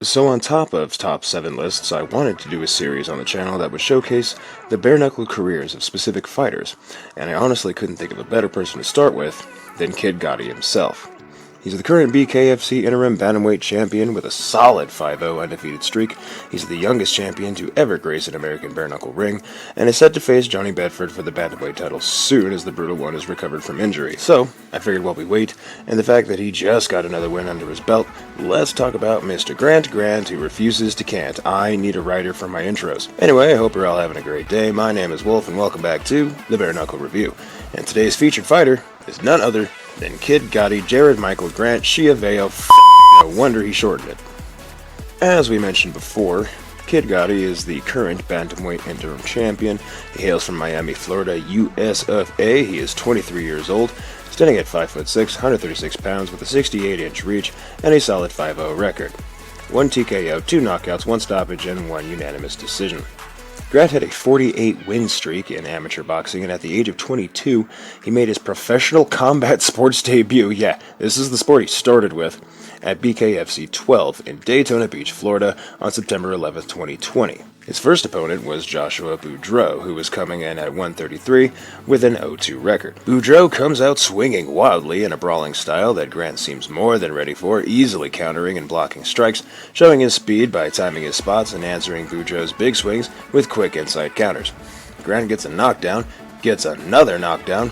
So on top of top 7 lists, I wanted to do a series on the channel that would showcase the bare-knuckle careers of specific fighters, and I honestly couldn't think of a better person to start with than Kid Gatti himself. He's the current BKFC interim bantamweight champion with a solid 5-0 undefeated streak. He's the youngest champion to ever grace an American bare-knuckle ring, and is set to face Johnny Bedford for the bantamweight title soon as the brutal one is recovered from injury. So, I figured while we wait, and the fact that he just got another win under his belt, let's talk about Mr. Grant who refuses to can't. I need a writer for my intros. Anyway, I hope you're all having a great day. My name is Wolf, and welcome back to the Bare Knuckle Review. And today's featured fighter is none other than Kid Gatti, Jarod Michael Grant Chiaveo. No wonder he shortened it. As we mentioned before, Kid Gatti is the current bantamweight interim champion. He hails from Miami, Florida, US of A. He is 23 years old, standing at 5'6", 136 pounds with a 68-inch reach and a solid 5-0 record. 1 TKO, 2 knockouts, 1 stoppage, and 1 unanimous decision. Grant had a 48-win streak in amateur boxing, and at the age of 22, he made his professional combat sports debut, yeah, this is the sport he started with, at BKFC 12 in Daytona Beach, Florida, on September 11, 2020. His first opponent was Joshua Boudreaux, who was coming in at 133 with an 0-2 record. Boudreaux comes out swinging wildly in a brawling style that Grant seems more than ready for, easily countering and blocking strikes, showing his speed by timing his spots and answering Boudreaux's big swings with quick inside counters. Grant gets a knockdown, gets another knockdown,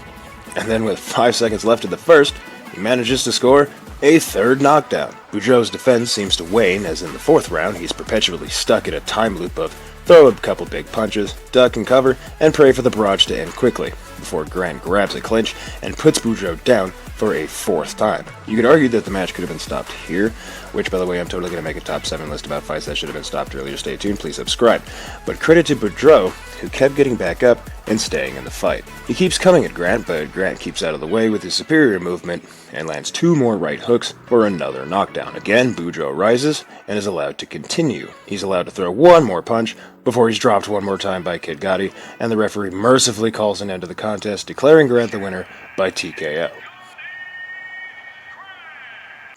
and then with 5 seconds left in the first, he manages to score a third knockdown. Boudreaux's defense seems to wane, as in the 4th round he's perpetually stuck in a time loop of throw a couple big punches, duck and cover, and pray for the barrage to end quickly, before Grant grabs a clinch and puts Boudreaux down for a 4th time. You could argue that the match could have been stopped here, which, by the way, I'm totally going to make a top 7 list about fights that should have been stopped earlier. Stay tuned, please subscribe. But credit to Boudreaux, who kept getting back up and staying in the fight. He keeps coming at Grant, but Grant keeps out of the way with his superior movement and lands 2 more right hooks for another knockdown. Again, Boudreaux rises and is allowed to continue. He's allowed to throw 1 more punch before he's dropped 1 more time by Kid Gatti, and the referee mercifully calls an end to the contest, declaring Grant the winner by TKO.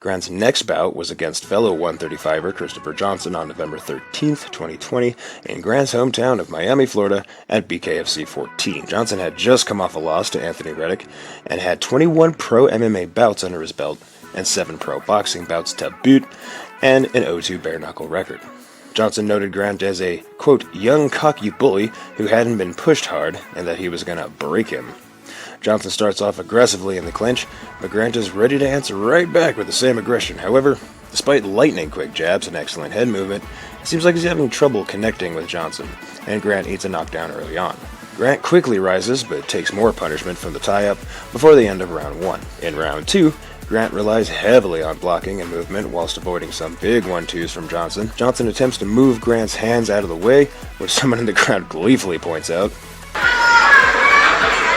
Grant's next bout was against fellow 135er Christopher Johnson on November 13th, 2020, in Grant's hometown of Miami, Florida, at BKFC 14. Johnson had just come off a loss to Anthony Reddick and had 21 pro MMA bouts under his belt and 7 pro boxing bouts to boot, and an 0-2 bare-knuckle record. Johnson noted Grant as a, quote, young cocky bully who hadn't been pushed hard and that he was gonna break him. Johnson starts off aggressively in the clinch, but Grant is ready to answer right back with the same aggression. However, despite lightning-quick jabs and excellent head movement, it seems like he's having trouble connecting with Johnson, and Grant eats a knockdown early on. Grant quickly rises, but takes more punishment from the tie-up before the end of round 1. In round 2, Grant relies heavily on blocking and movement whilst avoiding some big 1-2s from Johnson. Johnson attempts to move Grant's hands out of the way, which someone in the crowd gleefully points out.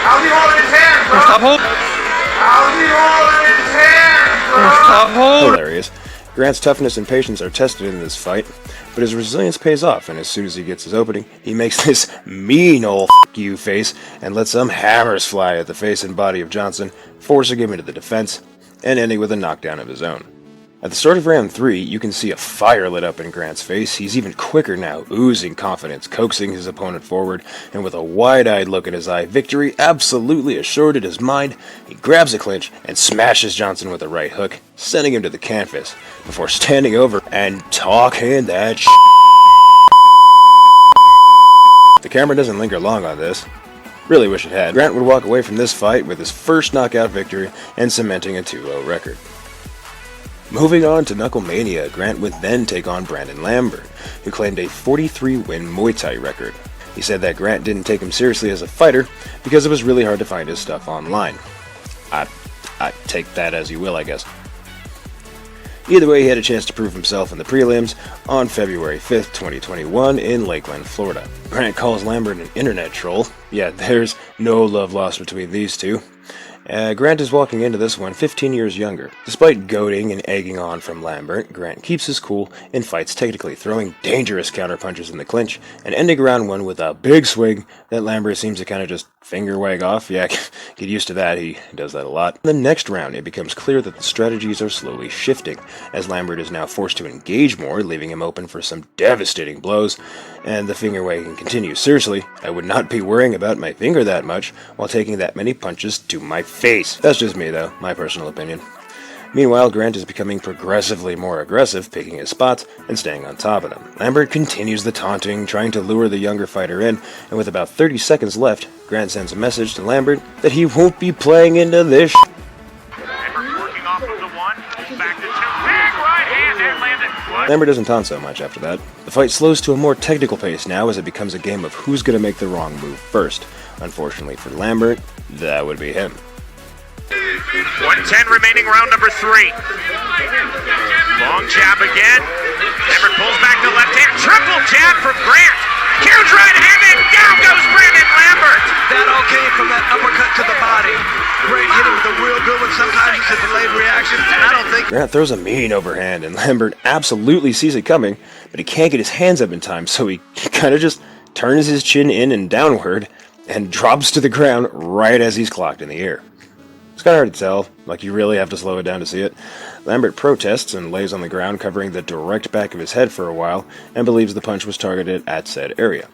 How's he holding his hands, bro? Stop hold. How's he holding his hands, bro? Stop hold. Hilarious. Grant's toughness and patience are tested in this fight, but his resilience pays off, and as soon as he gets his opening, he makes this mean ol' f*** you face and lets some hammers fly at the face and body of Johnson, forcing him into the defense, and ending with a knockdown of his own. At the start of round 3, you can see a fire lit up in Grant's face. He's even quicker now, oozing confidence, coaxing his opponent forward, and with a wide-eyed look in his eye, victory absolutely assured in his mind, he grabs a clinch and smashes Johnson with a right hook, sending him to the canvas, before standing over and talking that sh**. The camera doesn't linger long on this. Really wish it had. Grant would walk away from this fight with his first knockout victory and cementing a 2-0 record. Moving on to Knuckle Mania, Grant would then take on Brandon Lambert, who claimed a 43-win Muay Thai record. He said that Grant didn't take him seriously as a fighter because it was really hard to find his stuff online. I take that as you will, I guess. Either way, he had a chance to prove himself in the prelims on February 5th, 2021 in Lakeland, Florida. Grant calls Lambert an internet troll. Yeah, there's no love lost between these two. Grant is walking into this one 15 years younger. Despite goading and egging on from Lambert, Grant keeps his cool and fights technically, throwing dangerous counterpunches in the clinch and ending round 1 with a big swing that Lambert seems to kind of just Finger wag off, yeah, get used to that, he does that a lot. In the next round, it becomes clear that the strategies are slowly shifting, as Lambert is now forced to engage more, leaving him open for some devastating blows, and the finger wagging continues. Seriously, I would not be worrying about my finger that much while taking that many punches to my face. That's just me, though, my personal opinion. Meanwhile, Grant is becoming progressively more aggressive, picking his spots and staying on top of them. Lambert continues the taunting, trying to lure the younger fighter in, and with about 30 seconds left, Grant sends a message to Lambert that he won't be playing into this Lambert working off of the one, back to two, big right hand, and landed. Lambert doesn't taunt so much after that. The fight slows to a more technical pace now as it becomes a game of who's going to make the wrong move first. Unfortunately for Lambert, that would be him. 1:10 remaining, round number 3. Long jab again. Lambert pulls back the left hand. Triple jab from Grant. Huge right hand, and down goes Brandon Lambert. That all came from that uppercut to the body. Grant hit him with a real good one. Sometimes it's a delayed reaction. I don't think. Grant throws a mean overhand, and Lambert absolutely sees it coming, but he can't get his hands up in time, so he kind of just turns his chin in and downward and drops to the ground right as he's clocked in the air. It's kind of hard to tell, like you really have to slow it down to see it. Lambert protests and lays on the ground, covering the direct back of his head for a while, and believes the punch was targeted at said area.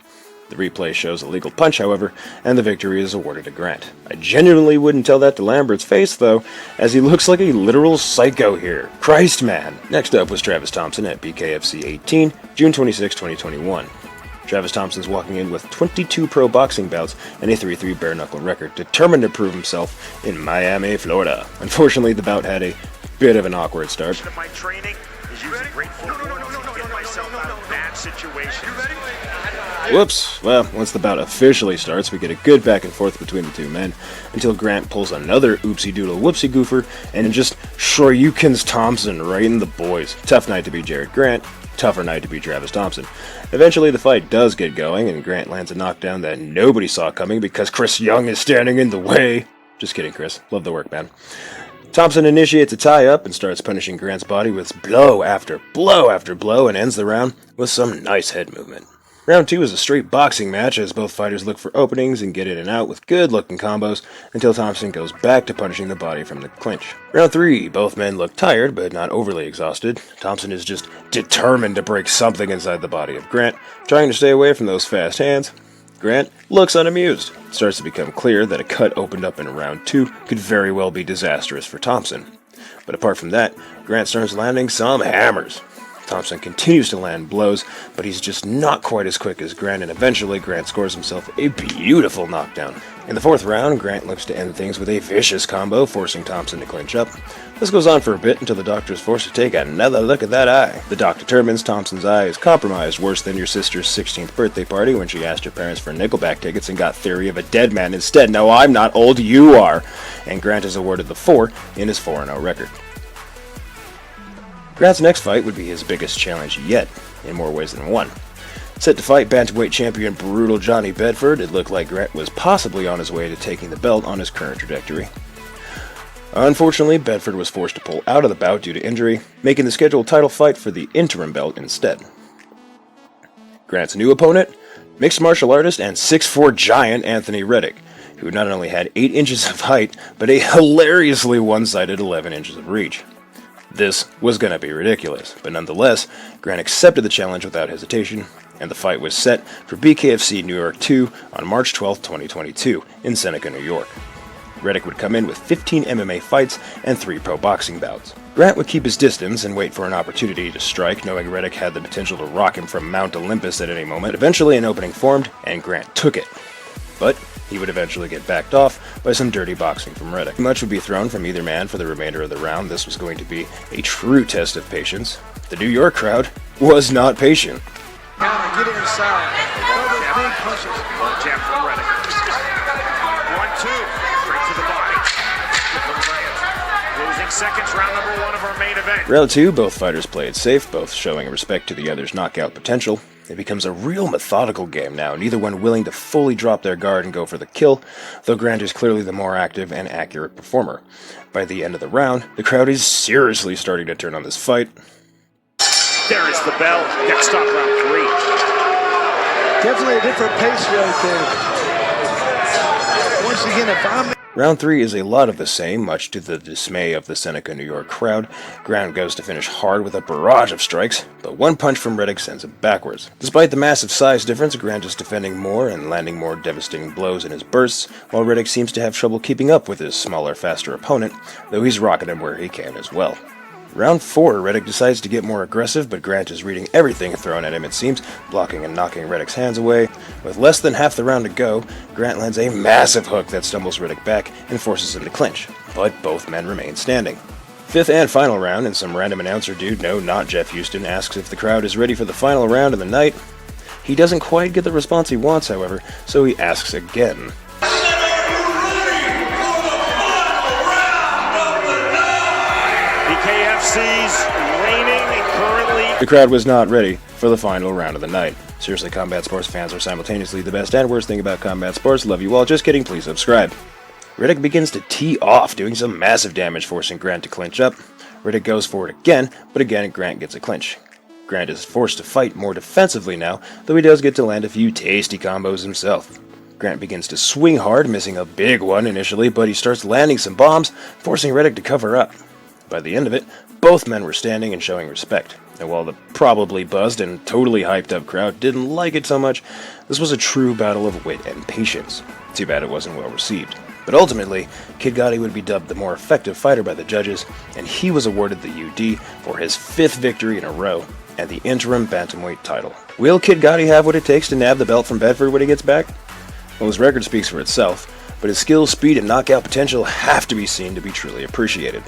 The replay shows a legal punch, however, and the victory is awarded to Grant. I genuinely wouldn't tell that to Lambert's face, though, as he looks like a literal psycho here. Christ, man! Next up was Travis Thompson at BKFC 18, June 26, 2021. Travis Thompson's walking in with 22 pro boxing bouts and a 3-3 bare-knuckle record, determined to prove himself in Miami, Florida. Unfortunately, the bout had a bit of an awkward start. My training is using great footwork to get myself out of bad situations. Whoops. Well, once the bout officially starts, we get a good back and forth between the two men, until Grant pulls another oopsie-doodle whoopsie-goofer and just shoryukens Thompson right in the boys. Tough night to be Jarod Grant. Tougher night to be Travis Thompson. Eventually, the fight does get going, and Grant lands a knockdown that nobody saw coming because Chris Young is standing in the way. Just kidding, Chris. Love the work, man. Thompson initiates a tie-up and starts punishing Grant's body with blow after blow after blow and ends the round with some nice head movement. Round 2 is a straight boxing match as both fighters look for openings and get in and out with good-looking combos until Thompson goes back to punishing the body from the clinch. Round 3, both men look tired but not overly exhausted. Thompson is just determined to break something inside the body of Grant, trying to stay away from those fast hands. Grant looks unamused. It starts to become clear that a cut opened up in round 2 could very well be disastrous for Thompson. But apart from that, Grant starts landing some hammers. Thompson continues to land blows, but he's just not quite as quick as Grant, and eventually Grant scores himself a beautiful knockdown. In the 4th round, Grant looks to end things with a vicious combo, forcing Thompson to clinch up. This goes on for a bit until the doctor is forced to take another look at that eye. The doc determines Thompson's eye is compromised, worse than your sister's 16th birthday party when she asked her parents for Nickelback tickets and got Theory of a Dead Man instead. No, I'm not old, you are! And Grant is awarded the 4 in his 4-0 record. Grant's next fight would be his biggest challenge yet, in more ways than one. Set to fight bantamweight champion Brutal Johnny Bedford, it looked like Grant was possibly on his way to taking the belt on his current trajectory. Unfortunately, Bedford was forced to pull out of the bout due to injury, making the scheduled title fight for the interim belt instead. Grant's new opponent? Mixed martial artist and 6'4" giant Anthony Reddick, who not only had 8 inches of height, but a hilariously one-sided 11 inches of reach. This was going to be ridiculous, but nonetheless, Grant accepted the challenge without hesitation, and the fight was set for BKFC New York 2 on March 12, 2022, in Seneca, New York. Reddick would come in with 15 MMA fights and 3 pro boxing bouts. Grant would keep his distance and wait for an opportunity to strike, knowing Reddick had the potential to rock him from Mount Olympus at any moment. Eventually, an opening formed, and Grant took it. But he would eventually get backed off by some dirty boxing from Reddick. Much would be thrown from either man for the remainder of the round. This was going to be a true test of patience. The New York crowd was not patient. Counter, get inside. Throw those big punches. One jab from Reddick. 1-2. Straight to the body. From Grant. Losing seconds, round number 1 of our main event. Round 2, both fighters played safe, both showing respect to the other's knockout potential. It becomes a real methodical game now, neither one willing to fully drop their guard and go for the kill, though Grant is clearly the more active and accurate performer. By the end of the round, the crowd is seriously starting to turn on this fight. There is the bell. Next stop, round 3. Definitely a different pace right there. this again. If I'm Round 3 is a lot of the same, much to the dismay of the Seneca, New York crowd. Grant goes to finish hard with a barrage of strikes, but one punch from Riddick sends him backwards. Despite the massive size difference, Grant is defending more and landing more devastating blows in his bursts, while Riddick seems to have trouble keeping up with his smaller, faster opponent, though he's rocking him where he can as well. Round 4, Riddick decides to get more aggressive, but Grant is reading everything thrown at him, it seems, blocking and knocking Riddick's hands away. With less than half the round to go, Grant lands a massive hook that stumbles Riddick back and forces him to clinch, but both men remain standing. Fifth and final round, and some random announcer dude, no, not Jeff Houston, asks if the crowd is ready for the final round of the night. He doesn't quite get the response he wants, however, so he asks again. BKFC's reigning currently. The crowd was not ready for the final round of the night. Seriously, combat sports fans are simultaneously the best and worst thing about combat sports. Love you all. Just kidding. Please subscribe. Riddick begins to tee off, doing some massive damage, forcing Grant to clinch up. Riddick goes for it again, but again Grant gets a clinch. Grant is forced to fight more defensively now, though he does get to land a few tasty combos himself. Grant begins to swing hard, missing a big one initially, but he starts landing some bombs, forcing Riddick to cover up. By the end of it, both men were standing and showing respect, and while the probably buzzed and totally hyped up crowd didn't like it so much, this was a true battle of wit and patience. Too bad it wasn't well received. But ultimately, Kid Gatti would be dubbed the more effective fighter by the judges, and he was awarded the UD for his 5th victory in a row, and the interim bantamweight title. Will Kid Gatti have what it takes to nab the belt from Bedford when he gets back? Well, his record speaks for itself, but his skill, speed, and knockout potential have to be seen to be truly appreciated.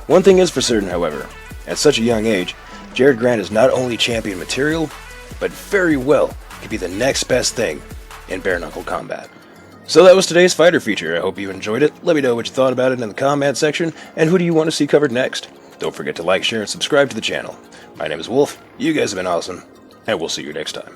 One thing is for certain, however, at such a young age, Jarod Grant is not only champion material, but very well could be the next best thing in bare-knuckle combat. So that was today's fighter feature. I hope you enjoyed it. Let me know what you thought about it in the comment section, and who do you want to see covered next? Don't forget to like, share, and subscribe to the channel. My name is Wolf, you guys have been awesome, and we'll see you next time.